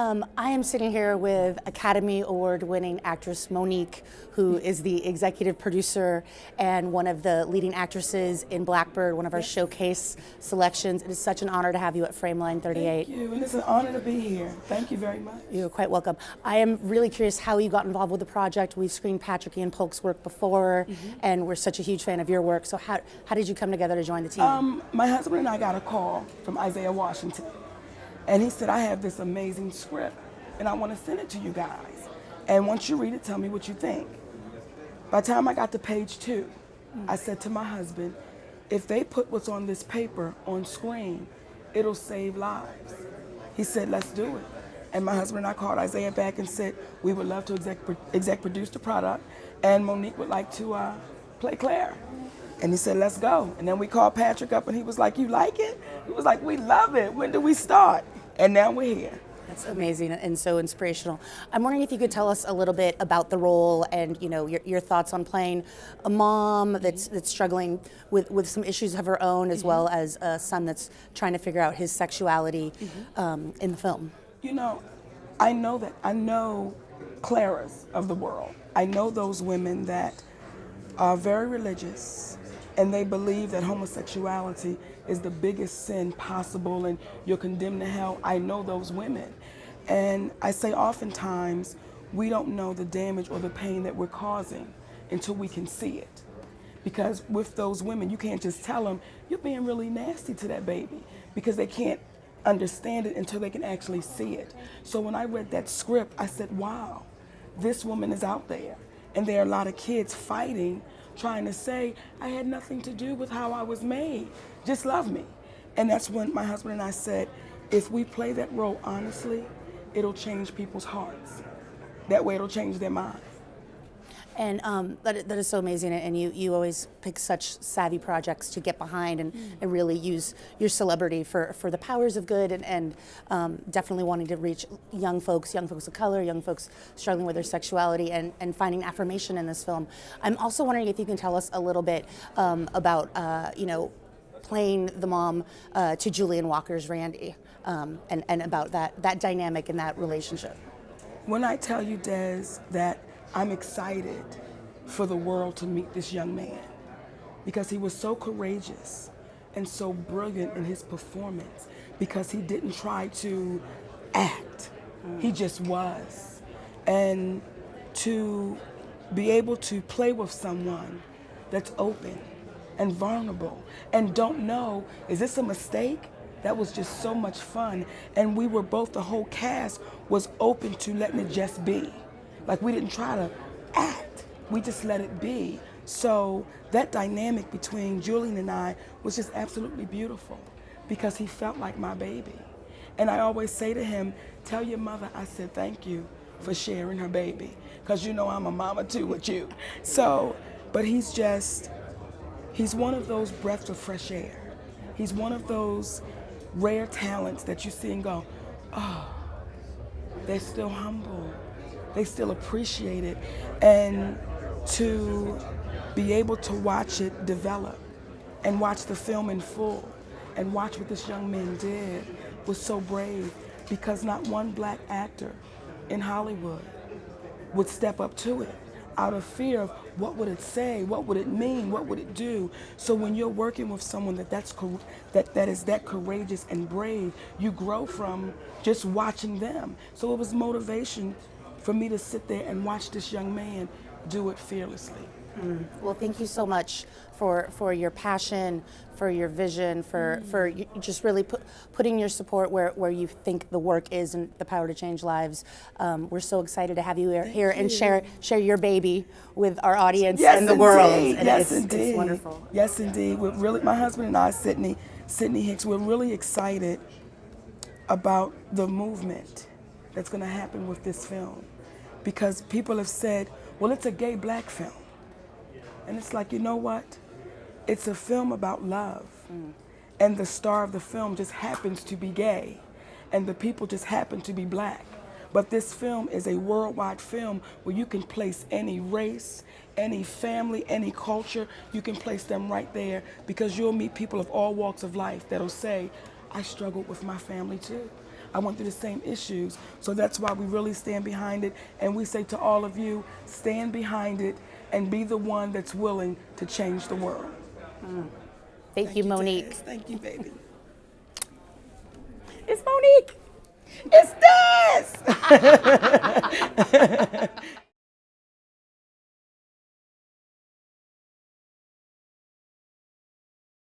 I am sitting here with Academy Award-winning actress Monique, who is the executive producer and one of the leading actresses in Blackbird, one of our showcase selections. It is such an honor to have you at Frameline38. Thank you, and it's an honor to be here. Thank you very much. You're quite welcome. I am really curious how you got involved with the project. We've screened Patrick Ian Polk's work before, and we're such a huge fan of your work. So how did you come together to join the team? My husband and I got a call from Isaiah Washington. And he said, I have this amazing script, and I want to send it to you guys. And once you read it, tell me what you think. By the time I got to page 2, I said to my husband, if they put what's on this paper on screen, it'll save lives. He said, let's do it. And my husband and I called Isaiah back and said, we would love to exec produce the product, and Monique would like to play Claire. And he said, let's go. And then we called Patrick up, and he was like, you like it? He was like, we love it. When do we start? And now we're here. That's amazing and so inspirational. I'm wondering if you could tell us a little bit about the role and your thoughts on playing a mom that's struggling with some issues of her own, as well as a son that's trying to figure out his sexuality in the film. You know, I know Claras of the world. I know those women that are very religious, and they believe that homosexuality is the biggest sin possible and you're condemned to hell. I know those women. And I say oftentimes, we don't know the damage or the pain that we're causing until we can see it. Because with those women, you can't just tell them, you're being really nasty to that baby, because they can't understand it until they can actually see it. So when I read that script, I said, wow, this woman is out there. And there are a lot of kids fighting, trying to say, I had nothing to do with how I was made. Just love me. And that's when my husband and I said, if we play that role honestly, it'll change people's hearts. That way it'll change their mind. And that is so amazing, and you always pick such savvy projects to get behind and really use your celebrity for the powers of good and definitely wanting to reach young folks of color, young folks struggling with their sexuality and finding affirmation in this film. I'm also wondering if you can tell us a little bit about playing the mom to Julian Walker's Randy and about that dynamic and that relationship. When I tell you, Des, that I'm excited for the world to meet this young man, because he was so courageous and so brilliant in his performance, because he didn't try to act, he just was. And to be able to play with someone that's open and vulnerable and don't know, is this a mistake? That was just so much fun. And we were both, the whole cast was open to letting it just be. Like, we didn't try to act, we just let it be. So that dynamic between Julian and I was just absolutely beautiful, because he felt like my baby. And I always say to him, tell your mother I said thank you for sharing her baby, because you know I'm a mama too with you. So, but he's one of those breaths of fresh air. He's one of those rare talents that you see and go, oh, they're still humble. They still appreciate it. And to be able to watch it develop and watch the film in full and watch what this young man did was so brave, because not one black actor in Hollywood would step up to it out of fear of what would it say, what would it mean, what would it do. So when you're working with someone that is that courageous and brave, you grow from just watching them. So it was motivation for me to sit there and watch this young man do it fearlessly. Well, thank you so much for your passion, for your vision, for just really putting your support where you think the work is and the power to change lives. We're so excited to have you here and share your baby with our audience and the world. And yes, indeed. It's wonderful. Yes, indeed. We're really, my husband and I, Sydney Hicks, we're really excited about the movement that's going to happen with this film, because people have said, well, it's a gay black film. And it's like, you know what? It's a film about love. And the star of the film just happens to be gay. And the people just happen to be black. But this film is a worldwide film where you can place any race, any family, any culture, you can place them right there, because you'll meet people of all walks of life that'll say, I struggled with my family too. I went through the same issues. So that's why we really stand behind it. And we say to all of you, stand behind it and be the one that's willing to change the world. Thank you, Monique. Des. Thank you, baby. It's Monique. It's Des!